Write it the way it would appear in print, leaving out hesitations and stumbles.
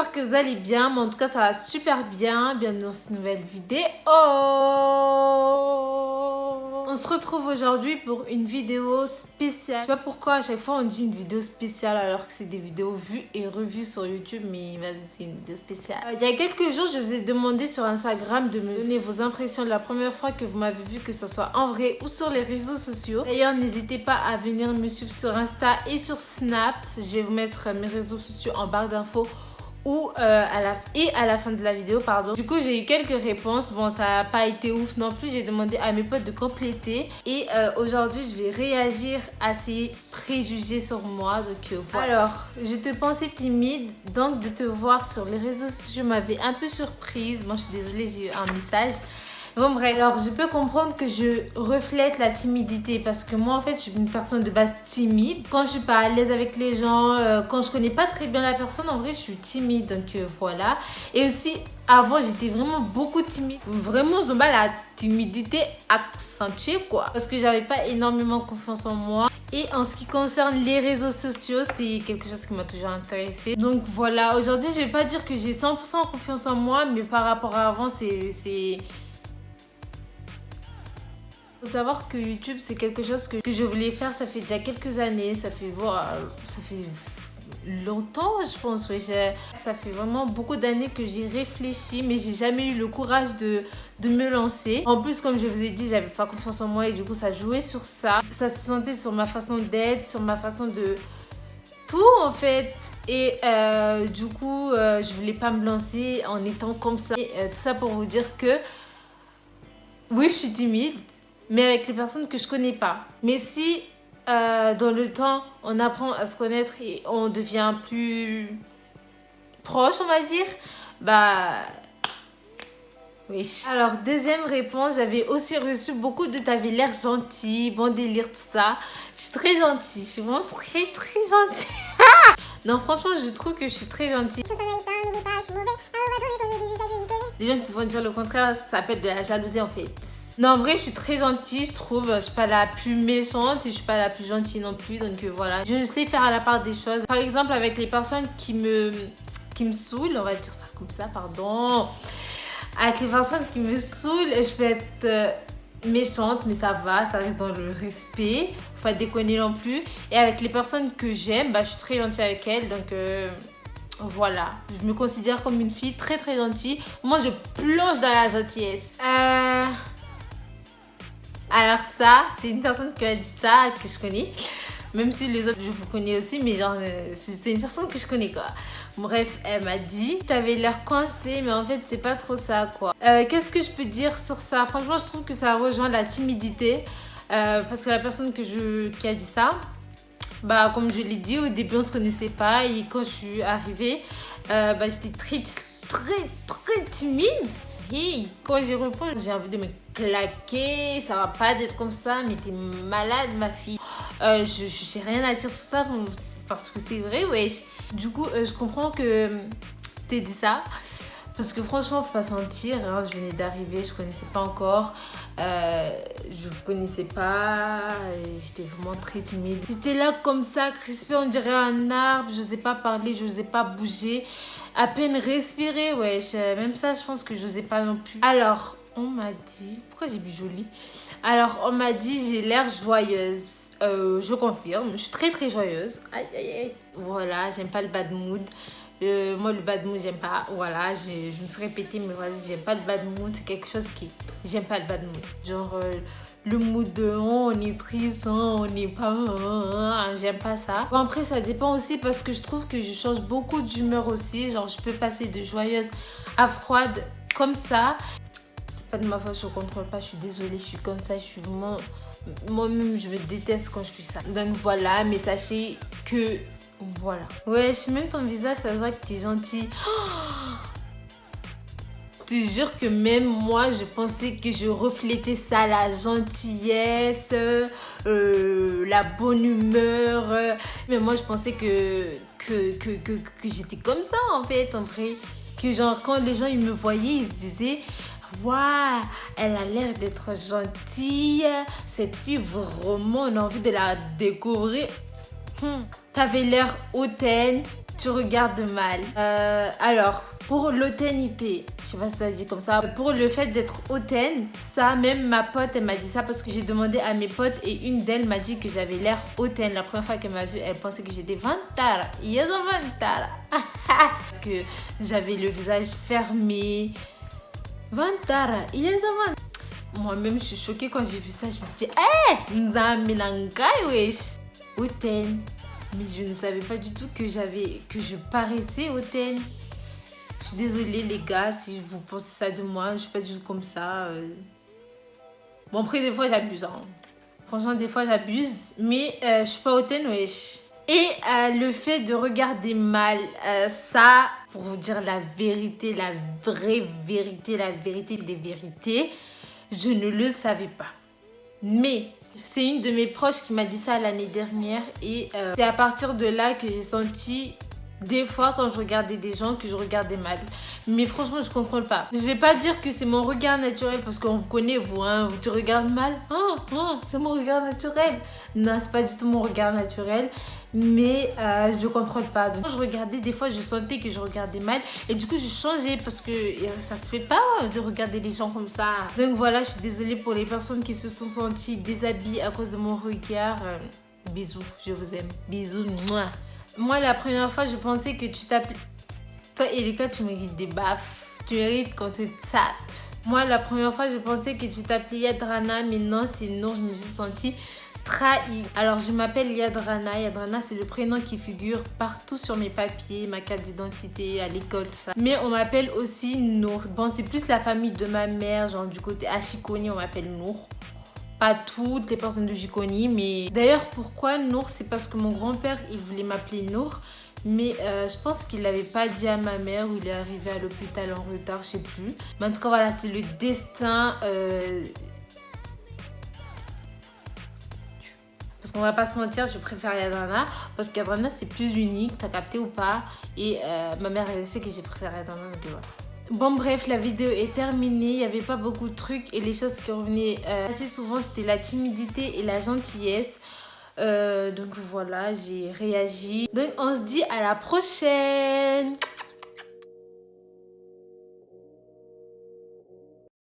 j'espère que vous allez bien, mais en tout cas ça va super bien. Bienvenue dans cette nouvelle vidéo. On se retrouve aujourd'hui pour une vidéo spéciale. Je sais pas pourquoi à chaque fois on dit une vidéo spéciale alors que c'est des vidéos vues et revues sur YouTube, mais c'est une vidéo spéciale. Il y a quelques jours, je vous ai demandé sur Instagram de me donner vos impressions de la première fois que vous m'avez vu, que ce soit en vrai ou sur les réseaux sociaux. D'ailleurs, n'hésitez pas à venir me suivre sur Insta et sur Snap. Je vais vous mettre mes réseaux sociaux en barre d'infos ou à la fin de la vidéo, pardon. Du coup, j'ai eu quelques réponses. Bon, ça n'a pas été ouf non plus. J'ai demandé à mes potes de compléter. Et aujourd'hui, je vais réagir à ces préjugés sur moi. Donc, voilà. Alors, je te pensais timide. Donc, de te voir sur les réseaux sociaux m'avait un peu surprise. Bon, je suis désolée, j'ai eu un message. Bon bref, alors je peux comprendre que je reflète la timidité parce que moi en fait je suis une personne de base timide. Quand je suis pas à l'aise avec les gens, quand je connais pas très bien la personne, en vrai je suis timide, donc voilà. Et aussi avant j'étais vraiment beaucoup timide, vraiment Zomba, la timidité accentuée quoi, parce que j'avais pas énormément confiance en moi. Et en ce qui concerne les réseaux sociaux, c'est quelque chose qui m'a toujours intéressée. Donc voilà, aujourd'hui je vais pas dire que j'ai 100% confiance en moi, mais par rapport à avant c'est... Il faut savoir que YouTube, c'est quelque chose que je voulais faire, ça fait déjà quelques années, ça fait longtemps, je pense. Ouais. Ça fait vraiment beaucoup d'années que j'y réfléchis, mais j'ai jamais eu le courage de me lancer. En plus, comme je vous ai dit, j'avais pas confiance en moi et du coup, ça jouait sur ça. Ça se sentait sur ma façon d'être, sur ma façon de... tout en fait. Et du coup, je voulais pas me lancer en étant comme ça. Et, tout ça pour vous dire que oui, je suis timide, mais avec les personnes que je connais pas. Mais si dans le temps, on apprend à se connaître et on devient plus proche, on va dire, bah oui. Alors, deuxième réponse, j'avais aussi reçu beaucoup de t'avais l'air gentil, bon délire, tout ça. Je suis très gentille, je suis vraiment très gentille. Non, franchement, je trouve que je suis très gentille. Les gens qui vont dire le contraire, ça s'appelle de la jalousie en fait. Non, en vrai, je suis très gentille, je trouve. Je suis pas la plus méchante et je suis pas la plus gentille non plus. Donc voilà, je sais faire à la part des choses. Par exemple, avec les personnes qui me saoulent, on va dire ça comme ça, pardon. Avec les personnes qui me saoulent, je peux être méchante, mais ça va, ça reste dans le respect. Faut pas déconner non plus. Et avec les personnes que j'aime, bah, je suis très gentille avec elles. Donc voilà, je me considère comme une fille très gentille. Moi, je plonge dans la gentillesse. Alors ça, c'est une personne qui a dit ça, que je connais. Même si les autres, je vous connais aussi, mais genre, c'est une personne que je connais, quoi. Bref, elle m'a dit, t'avais l'air coincée, mais en fait, c'est pas trop ça, quoi. Qu'est-ce que je peux dire sur ça? Franchement, je trouve que ça rejoint la timidité. Parce que la personne qui a dit ça, bah, comme je l'ai dit, au début, on se connaissait pas. Et quand je suis arrivée, bah, j'étais très timide. Et quand j'y repense, j'ai envie de me claquer. Ça va pas d'être comme ça, mais t'es malade, ma fille. J'ai rien à dire sur ça parce que c'est vrai, wesh. Du coup, je comprends que t'aies dit ça. Parce que franchement, faut pas se mentir, hein, je venais d'arriver, je connaissais pas encore. Je vous connaissais pas. J'étais vraiment très timide. J'étais là comme ça, crispée, on dirait un arbre. Je n'osais pas parler, je n'osais pas bouger. À peine respirer, wesh. Même ça, je pense que je n'osais pas non plus. Alors, on m'a dit... Pourquoi j'ai bu joli? Alors, on m'a dit j'ai l'air joyeuse. Je confirme, je suis très joyeuse. Aïe, aïe, aïe. Voilà, j'aime pas le bad mood. Moi, le bad mood, j'aime pas. Voilà, je me suis répétée, mais vas-y, j'aime pas le bad mood. C'est quelque chose qui... J'aime pas le bad mood. Genre, le mood de oh, on est triste, oh, on n'est pas... j'aime pas ça. Bon, après, ça dépend aussi parce que je trouve que je change beaucoup d'humeur aussi. Genre, je peux passer de joyeuse à froide comme ça. C'est pas de ma faute, je contrôle pas. Je suis désolée, je suis comme ça. Je suis vraiment... Moi-même, je me déteste quand je fais ça. Donc voilà, mais sachez que... Voilà. Ouais, même ton visage, ça se voit que t'es gentil. Je te jure que même moi, je pensais que je reflétais ça, la gentillesse, la bonne humeur. Mais moi, je pensais que j'étais comme ça, en fait, en vrai. Que genre, quand les gens, ils me voyaient, ils se disaient... Waouh, elle a l'air d'être gentille. Cette fille, vraiment, on a envie de la découvrir. T'avais l'air hautaine, tu regardes mal. Alors, pour l'hautainité, je sais pas si ça se dit comme ça, pour le fait d'être hautaine, ça, même ma pote, elle m'a dit ça parce que j'ai demandé à mes potes et une d'elles m'a dit que j'avais l'air hautaine. La première fois qu'elle m'a vue, elle pensait que j'étais vantara. Yes, vantara. Que j'avais le visage fermé. Vantara. Yes, vantara. Moi-même, je suis choquée quand j'ai vu ça. Je me suis dit, Nzamilankai, wesh. Hautaine. Mais je ne savais pas du tout que je paraissais hautaine. Je suis désolée les gars si vous pensez ça de moi. Je suis pas du tout comme ça. Bon après des fois j'abuse. Hein. Franchement des fois j'abuse. Mais je suis pas hautaine wesh. Et le fait de regarder mal. Ça pour vous dire la vérité. La vraie vérité. La vérité des vérités. Je ne le savais pas. Mais c'est une de mes proches qui m'a dit ça l'année dernière et c'est à partir de là que j'ai senti des fois quand je regardais des gens que je regardais mal. Mais franchement je contrôle pas. Je vais pas dire que c'est mon regard naturel parce qu'on vous connaît vous, hein, tu regardes mal. C'est mon regard naturel. Non c'est pas du tout mon regard naturel. Mais je contrôle pas. Donc quand je regardais des fois je sentais que je regardais mal et du coup je changeais parce que ça se fait pas de regarder les gens comme ça. Donc voilà je suis désolée pour les personnes qui se sont senties déshabillées à cause de mon regard. Bisous, je vous aime. Bisous. Mouah. Moi la première fois je pensais que tu t'appelais... Toi Erika tu mérites des baffes. Tu mérites qu'on te tape. Moi la première fois je pensais que tu t'appelais Yadrana mais non c'est non je me suis sentie trahi. Alors je m'appelle Yadrana. Yadrana c'est le prénom qui figure partout sur mes papiers, ma carte d'identité, à l'école, tout ça. Mais on m'appelle aussi Nour. Bon c'est plus la famille de ma mère, genre du côté Ashikoni on m'appelle Nour. Pas toutes les personnes de Jikoni, mais d'ailleurs pourquoi Nour, c'est parce que mon grand-père il voulait m'appeler Nour, mais je pense qu'il l'avait pas dit à ma mère ou il est arrivé à l'hôpital en retard, je sais plus. Mais en tout cas voilà c'est le destin. Parce qu'on va pas se mentir, je préfère Yadrana parce qu'Yadrana c'est plus unique, t'as capté ou pas. Et ma mère elle sait que j'ai préféré Yadrana donc voilà. Bon bref, la vidéo est terminée, il n'y avait pas beaucoup de trucs et les choses qui revenaient assez souvent c'était la timidité et la gentillesse. Donc voilà, j'ai réagi. Donc on se dit à la prochaine.